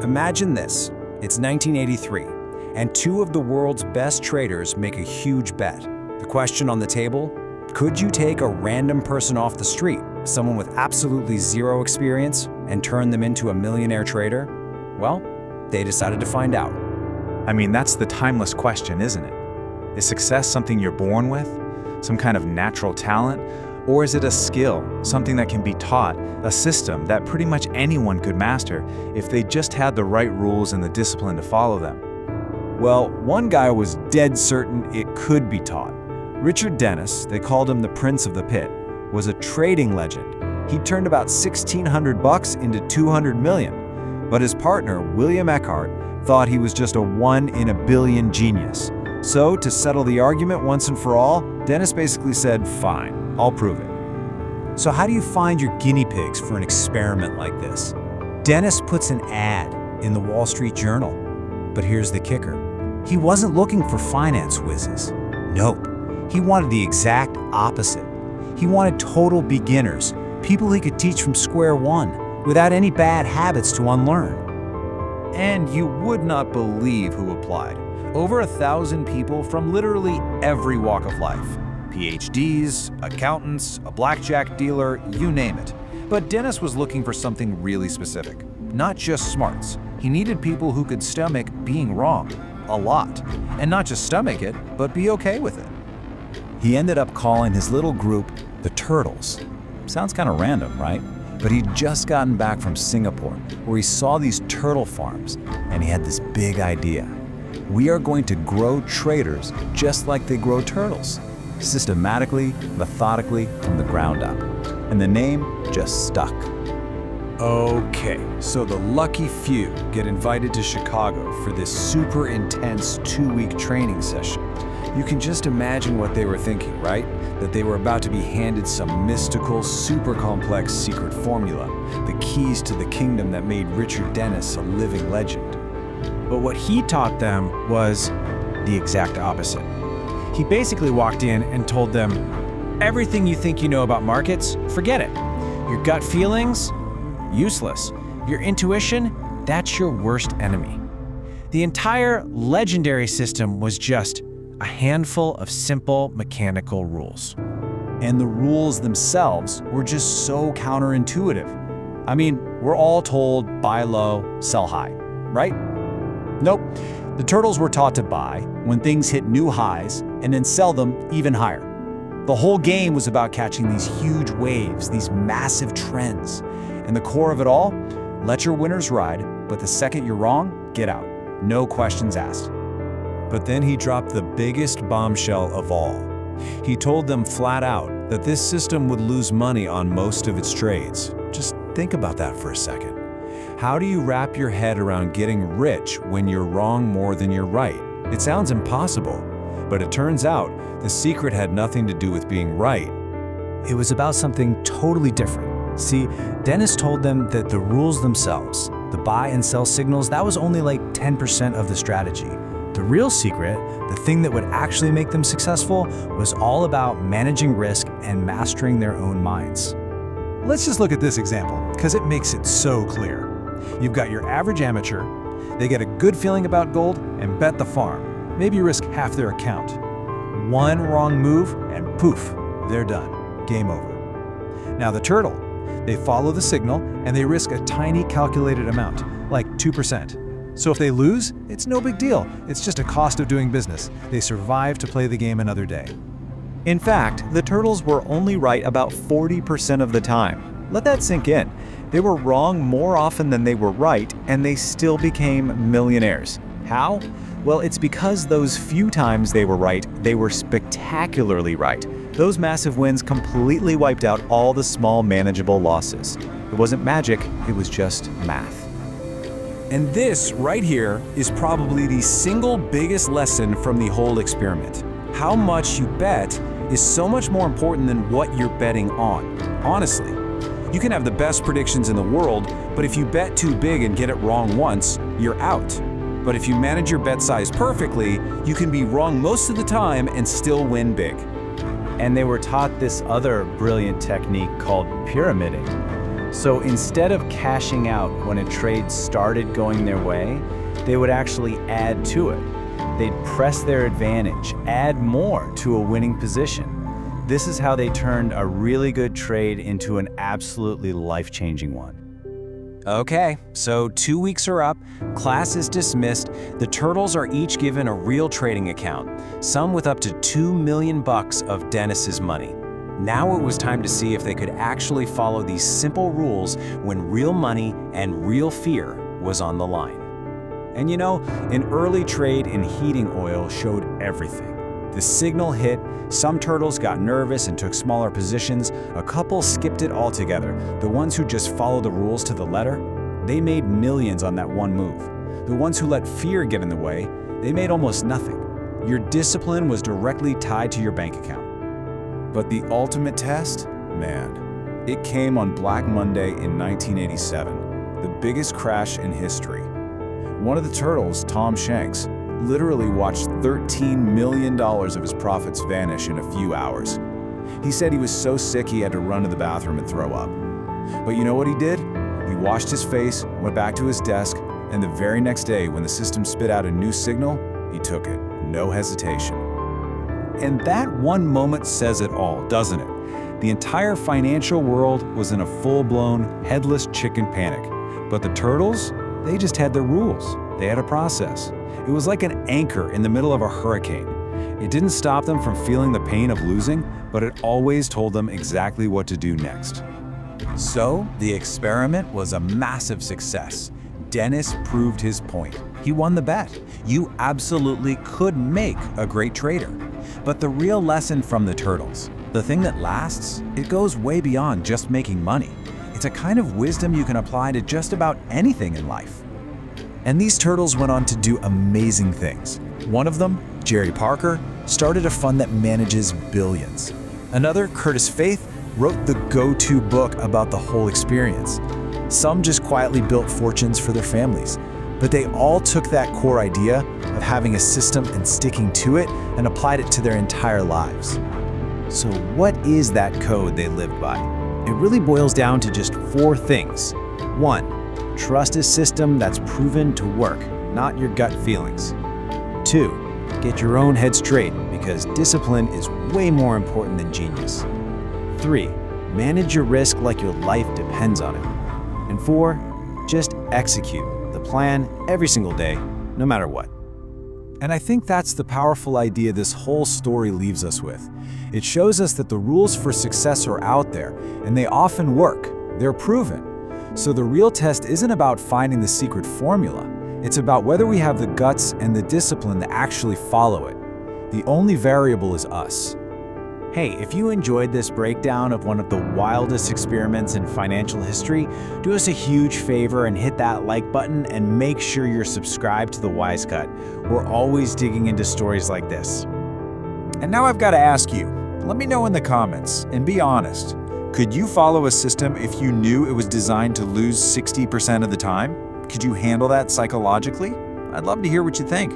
Imagine this. It's 1983, and two of the world's best traders make a huge bet. The question on the table, could you take a random person off the street, someone with absolutely zero experience, and turn them into a millionaire trader? Well, they decided to find out. I mean, that's the timeless question, isn't it? Is success something you're born with? Some kind of natural talent? Or is it a skill, something that can be taught, a system that pretty much anyone could master if they just had the right rules and the discipline to follow them? Well, one guy was dead certain it could be taught. Richard Dennis, they called him the Prince of the Pit, was a trading legend. He turned about $1,600 into $200 million. But his partner, William Eckhart, thought he was just a 1 in a billion genius. So, to settle the argument once and for all, Dennis basically said, fine, I'll prove it. So how do you find your guinea pigs for an experiment like this? Dennis puts an ad in the Wall Street Journal. But here's the kicker. He wasn't looking for finance whizzes. Nope. He wanted the exact opposite. He wanted total beginners, people he could teach from square one, without any bad habits to unlearn. And you would not believe who applied. Over 1,000 people from literally every walk of life. PhDs, accountants, a blackjack dealer, you name it. But Dennis was looking for something really specific. Not just smarts. He needed people who could stomach being wrong. A lot. And not just stomach it, but be okay with it. He ended up calling his little group the Turtles. Sounds kind of random, right? But he'd just gotten back from Singapore, where he saw these turtle farms, and he had this big idea. We are going to grow traders just like they grow turtles, systematically, methodically, from the ground up. And the name just stuck. Okay, so the lucky few get invited to Chicago for this super intense 2-week training session. You can just imagine what they were thinking, right? That they were about to be handed some mystical, super complex secret formula, the keys to the kingdom that made Richard Dennis a living legend. But what he taught them was the exact opposite. He basically walked in and told them, everything you think you know about markets, forget it. Your gut feelings, useless. Your intuition, that's your worst enemy. The entire legendary system was just a handful of simple mechanical rules. And the rules themselves were just so counterintuitive. I mean, we're all told buy low, sell high, right? Nope. The turtles were taught to buy when things hit new highs and then sell them even higher. The whole game was about catching these huge waves, these massive trends. And the core of it all, let your winners ride, but the second you're wrong, get out. No questions asked. But then he dropped the biggest bombshell of all. He told them flat out that this system would lose money on most of its trades. Just think about that for a second. How do you wrap your head around getting rich when you're wrong more than you're right? It sounds impossible, but it turns out the secret had nothing to do with being right. It was about something totally different. See, Dennis told them that the rules themselves, the buy and sell signals, that was only like 10% of the strategy. The real secret, the thing that would actually make them successful, was all about managing risk and mastering their own minds. Let's just look at this example, because it makes it so clear. You've got your average amateur, they get a good feeling about gold and bet the farm, maybe risk half their account. One wrong move and poof, they're done, game over. Now the turtle, they follow the signal and they risk a tiny calculated amount, like 2%. So if they lose, it's no big deal, it's just a cost of doing business. They survive to play the game another day. In fact, the turtles were only right about 40% of the time. Let that sink in. They were wrong more often than they were right, and they still became millionaires. How? Well, it's because those few times they were right, they were spectacularly right. Those massive wins completely wiped out all the small, manageable losses. It wasn't magic, it was just math. And this right here is probably the single biggest lesson from the whole experiment. How much you bet is so much more important than what you're betting on. Honestly, you can have the best predictions in the world, but if you bet too big and get it wrong once, you're out. But if you manage your bet size perfectly, you can be wrong most of the time and still win big. And they were taught this other brilliant technique called pyramiding. So instead of cashing out when a trade started going their way, they would actually add to it. They'd press their advantage, add more to a winning position. This is how they turned a really good trade into an absolutely life-changing one. Okay, so 2 weeks are up, class is dismissed, the turtles are each given a real trading account, some with up to $2 million of Dennis's money. Now it was time to see if they could actually follow these simple rules when real money and real fear was on the line. And you know, an early trade in heating oil showed everything. The signal hit, some turtles got nervous and took smaller positions, a couple skipped it altogether. The ones who just followed the rules to the letter, they made millions on that one move. The ones who let fear get in the way, they made almost nothing. Your discipline was directly tied to your bank account. But the ultimate test? Man, it came on Black Monday in 1987, the biggest crash in history. One of the turtles, Tom Shanks, literally watched $13 million of his profits vanish in a few hours. He said he was so sick he had to run to the bathroom and throw up. But you know what he did? He washed his face, went back to his desk, and the very next day when the system spit out a new signal, he took it, no hesitation. And that one moment says it all, doesn't it? The entire financial world was in a full-blown, headless chicken panic. But the turtles, they just had their rules. They had a process. It was like an anchor in the middle of a hurricane. It didn't stop them from feeling the pain of losing, but it always told them exactly what to do next. So, the experiment was a massive success. Dennis proved his point. He won the bet. You absolutely could make a great trader. But the real lesson from the turtles, the thing that lasts, it goes way beyond just making money. It's a kind of wisdom you can apply to just about anything in life. And these turtles went on to do amazing things. One of them, Jerry Parker, started a fund that manages billions. Another, Curtis Faith, wrote the go-to book about the whole experience. Some just quietly built fortunes for their families. But they all took that core idea of having a system and sticking to it and applied it to their entire lives. So what is that code they lived by? It really boils down to just 4 things. 1. Trust a system that's proven to work, not your gut feelings. 2. Get your own head straight, because discipline is way more important than genius. 3. Manage your risk like your life depends on it. And 4. Just execute the plan every single day, no matter what. And I think that's the powerful idea this whole story leaves us with. It shows us that the rules for success are out there, and they often work. They're proven. So the real test isn't about finding the secret formula. It's about whether we have the guts and the discipline to actually follow it. The only variable is us. Hey, if you enjoyed this breakdown of one of the wildest experiments in financial history, do us a huge favor and hit that like button and make sure you're subscribed to The Wise Cut. We're always digging into stories like this. And now I've got to ask you, let me know in the comments, and be honest. Could you follow a system if you knew it was designed to lose 60% of the time? Could you handle that psychologically? I'd love to hear what you think.